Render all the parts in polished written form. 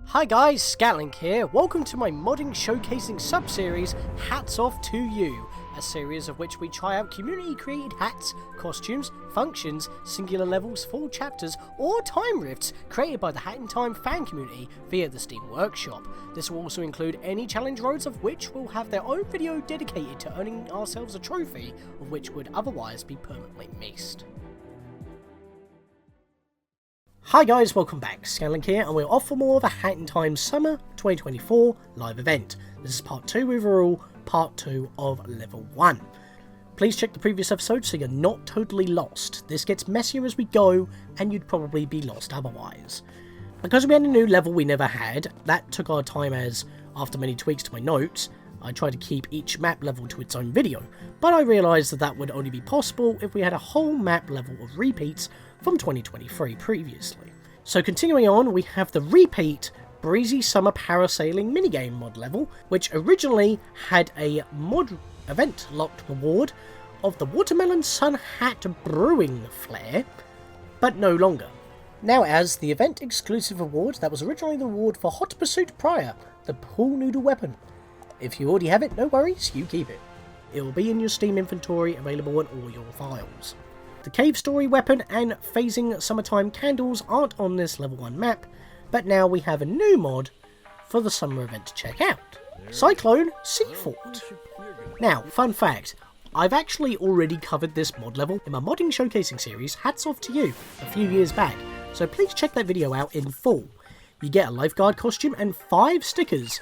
Hi guys, Scatlink here. Welcome to my modding showcasing sub-series, Hats Off to You, a series of which we try out community-created hats, costumes, functions, singular levels, full chapters, or time rifts created by the Hat in Time fan community via the Steam Workshop. This will also include any challenge roads of which will have their own video dedicated to earning ourselves a trophy, of which would otherwise be permanently missed. Hi guys, welcome back, Scatlink here, and we're off for more of a Hat in Time Summer 2024 live event. This is part 2 overall, part 2 of level 1. Please check the previous episode so you're not totally lost. This gets messier as we go, and you'd probably be lost otherwise. Because we had a new level we never had, that took our time as, after many tweaks to my notes, I tried to keep each map level to its own video, but I realised that would only be possible if we had a whole map level of repeats from 2023 previously. So continuing on, we have the repeat Breezy Summer Parasailing minigame mod level, which originally had a mod event locked reward of the Watermelon Sun Hat Brewing Flare, but no longer. Now as the event exclusive award that was originally the reward for Hot Pursuit Prior, the Pool Noodle Weapon. If you already have it, no worries, you keep it. It will be in your Steam inventory, available in all your files. The Cave Story Weapon and Phasing Summertime Candles aren't on this level 1 map, but now we have a new mod for the summer event to check out. Cyclone Seafort. Now, fun fact, I've actually already covered this mod level in my modding showcasing series, Hats Off to You, a few years back, so please check that video out in full. You get a lifeguard costume and 5 stickers,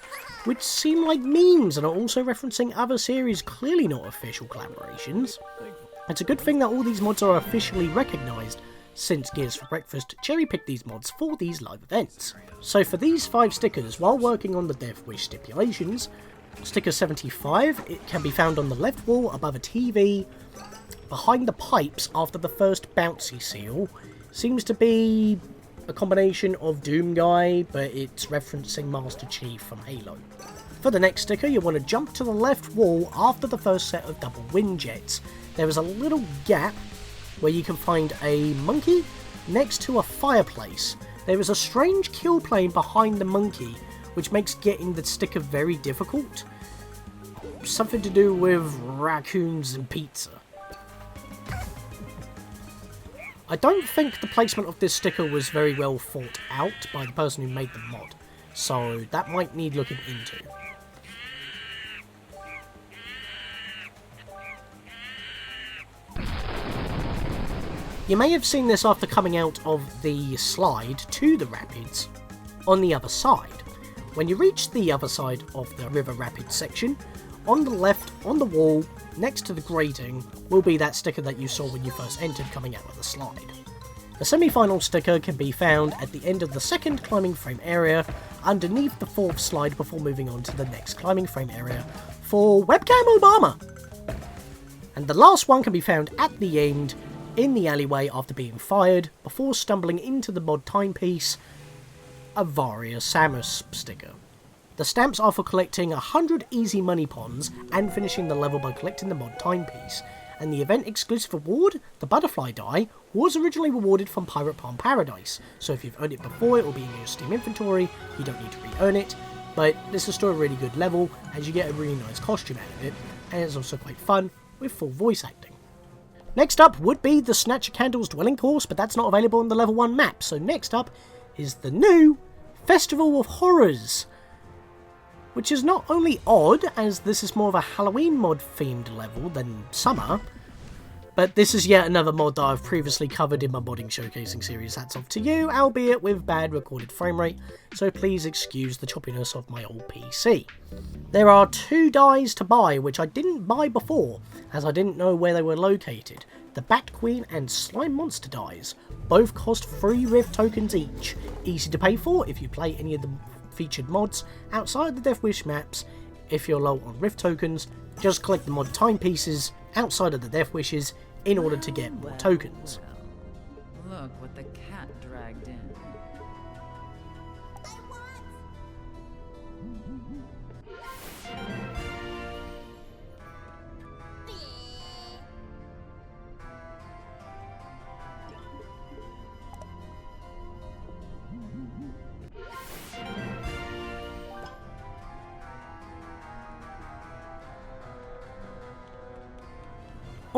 which seem like memes and are also referencing other series, clearly not official collaborations. It's a good thing that all these mods are officially recognised, since Gears for Breakfast cherry-picked these mods for these live events. So for these 5 stickers, while working on the Death Wish stipulations, sticker 75, it can be found on the left wall above a TV, behind the pipes after the first bouncy seal, seems to be a combination of Doom Guy, but it's referencing Master Chief from Halo. For the next sticker, you want to jump to the left wall after the first set of double wind jets. There is a little gap where you can find a monkey next to a fireplace. There is a strange kill plane behind the monkey, which makes getting the sticker very difficult. Something to do with raccoons and pizza. I don't think the placement of this sticker was very well thought out by the person who made the mod, so that might need looking into. You may have seen this after coming out of the slide to the rapids on the other side. When you reach the other side of the river rapids section, on the left, on the wall, next to the grating, will be that sticker that you saw when you first entered coming out of the slide. The semi-final sticker can be found at the end of the second climbing frame area, underneath the 4th slide before moving on to the next climbing frame area for Webcam Obama. And the last one can be found at the end, in the alleyway after being fired, before stumbling into the mod timepiece, a Varia Samus sticker. The stamps are for collecting 100 easy money ponds and finishing the level by collecting the mod timepiece, and the event exclusive award, the butterfly die, was originally rewarded from Pirate Palm Paradise, so if you've earned it before it will be in your Steam inventory, you don't need to re-earn it, but this is still a really good level as you get a really nice costume out of it, and it's also quite fun with full voice acting. Next up would be the Snatcher Candles Dwelling Course, but that's not available on the level 1 map, so next up is the new Festival of Horrors, which is not only odd, as this is more of a Halloween mod themed level than summer, but this is yet another mod that I've previously covered in my modding showcasing series Hats Off to You, albeit with bad recorded frame rate, so please excuse the choppiness of my old PC. There are 2 dies to buy, which I didn't buy before, as I didn't know where they were located. The Bat Queen and Slime Monster dies. Both cost 3 Rift tokens each. Easy to pay for if you play any of the featured mods outside the Death Wish maps. If you're low on Rift tokens, just collect the mod timepieces outside of the Death Wishes in order to get more tokens. Look what the cat dragged in.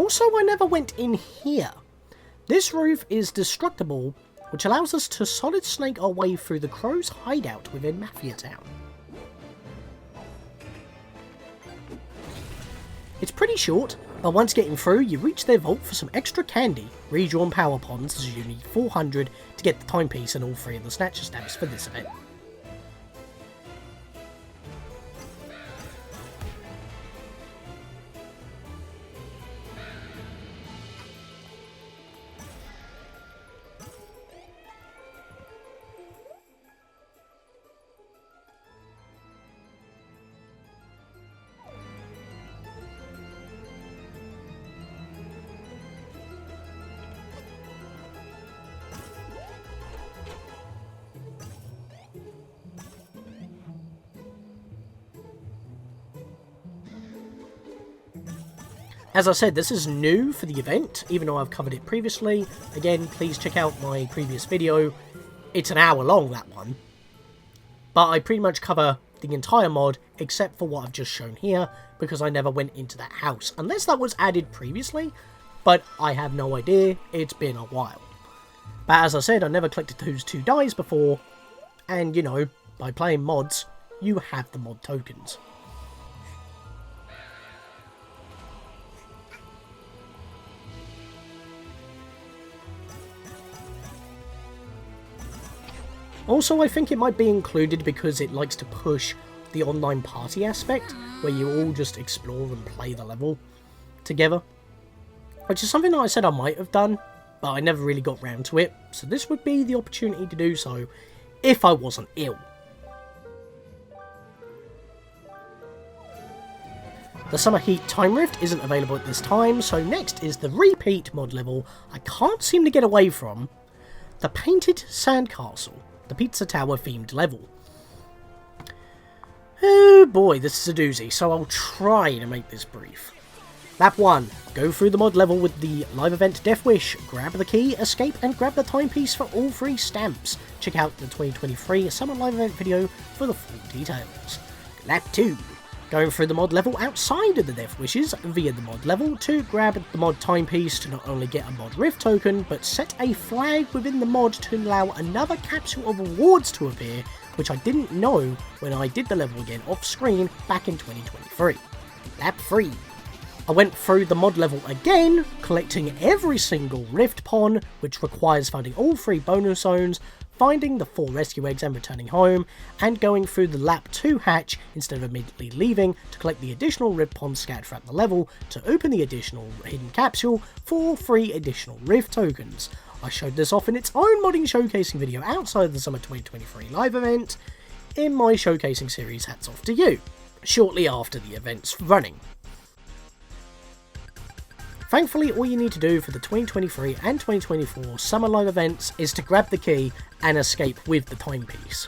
Also, I never went in here. This roof is destructible, which allows us to solid snake our way through the Crow's hideout within Mafia Town. It's pretty short, but once getting through, you reach their vault for some extra candy, redrawn power ponds, as you need 400 to get the timepiece and all 3 of the Snatcher stamps for this event. As I said, this is new for the event, even though I've covered it previously. Again, please check out my previous video. It's an hour long, that one. But I pretty much cover the entire mod, except for what I've just shown here, because I never went into that house. Unless that was added previously, but I have no idea. It's been a while. But as I said, I never collected those 2 dies before. And, you know, by playing mods, you have the mod tokens. Also, I think it might be included because it likes to push the online party aspect, where you all just explore and play the level together. Which is something that I said I might have done, but I never really got round to it, so this would be the opportunity to do so, if I wasn't ill. The Summer Heat Time Rift isn't available at this time, so next is the repeat mod level I can't seem to get away from, the Painted Sandcastle. The Pizza Tower themed level. Oh boy, this is a doozy, so I'll try to make this brief. Lap 1. Go through the mod level with the live event Death Wish, grab the key, escape, and grab the timepiece for all 3 stamps. Check out the 2023 Summer Live Event video for the full details. Lap 2. Going through the mod level outside of the Death Wishes via the mod level to grab the mod timepiece to not only get a mod rift token, but set a flag within the mod to allow another capsule of rewards to appear, which I didn't know when I did the level again off screen back in 2023. Lap 3. I went through the mod level again, collecting every single rift pon, which requires finding all 3 bonus zones, finding the 4 rescue eggs and returning home, and going through the lap 2 hatch instead of immediately leaving to collect the additional rift ponds scattered throughout the level to open the additional hidden capsule for 3 additional rift tokens. I showed this off in its own modding showcasing video outside of the Summer 2023 live event in my showcasing series Hats Off to You, shortly after the event's running. Thankfully, all you need to do for the 2023 and 2024 Summer Live events is to grab the key and escape with the timepiece.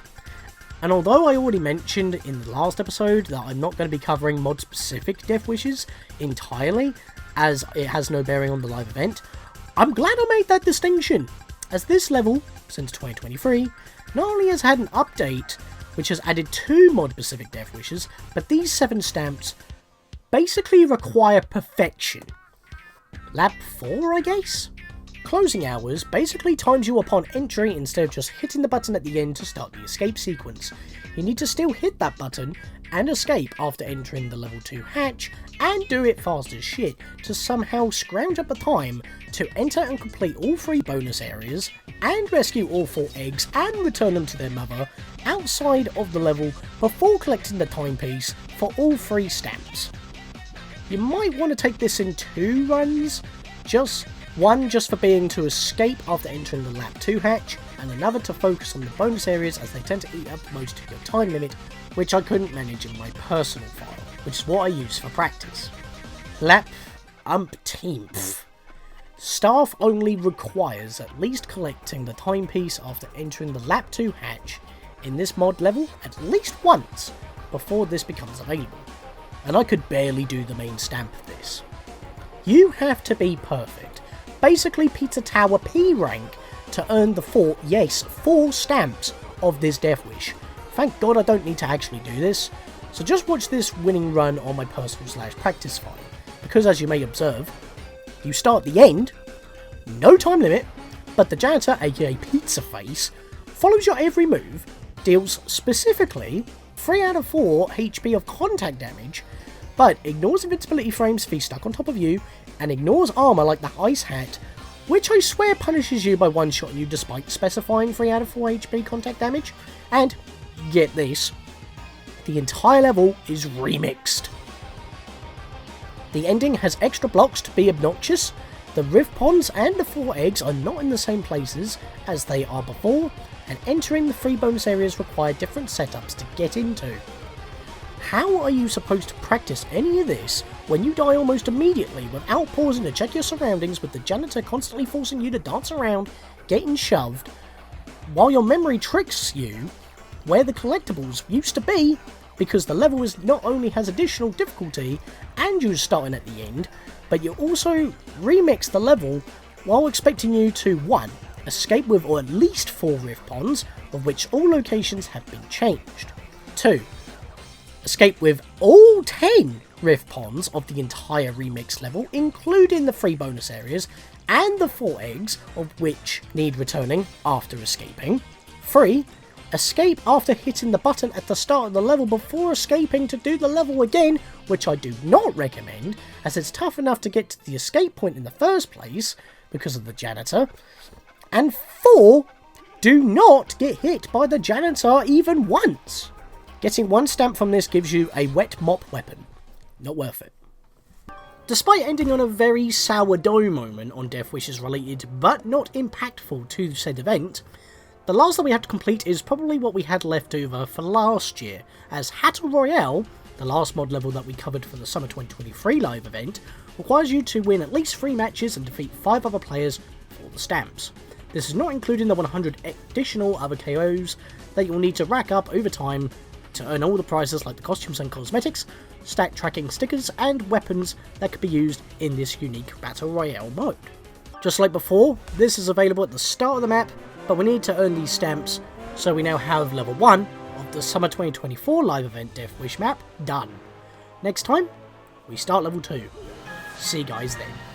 And although I already mentioned in the last episode that I'm not going to be covering mod-specific Death Wishes entirely, as it has no bearing on the live event, I'm glad I made that distinction, as this level, since 2023, not only has had an update, which has added 2 mod-specific Death Wishes, but these 7 stamps basically require perfection. Lap 4, I guess? Closing hours basically times you upon entry instead of just hitting the button at the end to start the escape sequence. You need to still hit that button and escape after entering the level 2 hatch, and do it fast as shit to somehow scrounge up the time to enter and complete all 3 bonus areas, and rescue all 4 eggs and return them to their mother outside of the level before collecting the timepiece for all 3 stamps. You might want to take this in 2 runs, one just for being to escape after entering the lap 2 hatch, and another to focus on the bonus areas as they tend to eat up most of your time limit, which I couldn't manage in my personal file, which is what I use for practice. Lap umpteenth. Staff only requires at least collecting the timepiece after entering the lap 2 hatch in this mod level at least once before this becomes available. And I could barely do the main stamp of this. You have to be perfect, basically Pizza Tower P rank, to earn the 4 stamps of this Death Wish. Thank God I don't need to actually do this, so just watch this winning run on my personal /practice file, because as you may observe, You start at the end, no time limit, but the janitor, aka Pizza Face, follows your every move, deals specifically 3 out of 4 HP of contact damage, but ignores invincibility frames if he's stuck on top of you, and ignores armor like the Ice Hat, which I swear punishes you by one-shotting you despite specifying 3 out of 4 HP contact damage. And, get this, the entire level is remixed. The ending has extra blocks to be obnoxious, the rift ponds and the 4 eggs are not in the same places as they are before, and entering the 3 bonus areas require different setups to get into. How are you supposed to practice any of this when you die almost immediately without pausing to check your surroundings, with the janitor constantly forcing you to dance around, getting shoved, while your memory tricks you where the collectibles used to be, because the level is not only has additional difficulty and you're starting at the end, but you also remix the level while expecting you to 1. Escape with or at least 4 rift ponds, of which all locations have been changed. 2. Escape with all 10 rift ponds of the entire remix level, including the 3 bonus areas and the 4 eggs, of which need returning after escaping. 3. Escape after hitting the button at the start of the level before escaping to do the level again, which I do not recommend, as it's tough enough to get to the escape point in the first place because of the janitor. And 4. Do not get hit by the janitor even once. Getting 1 stamp from this gives you a wet mop weapon. Not worth it. Despite ending on a very sourdough moment on Death Wishes related but not impactful to said event, the last that we have to complete is probably what we had left over for last year, as Battle Royale, the last mod level that we covered for the Summer 2023 live event, requires you to win at least 3 matches and defeat 5 other players for the stamps. This is not including the 100 additional other KOs that you'll need to rack up over time to earn all the prizes like the costumes and cosmetics, stack tracking stickers, and weapons that could be used in this unique Battle Royale mode. Just like before, this is available at the start of the map, but we need to earn these stamps, so we now have level 1 of the Summer 2024 live event Death Wish map done. Next time, we start level 2. See you guys then.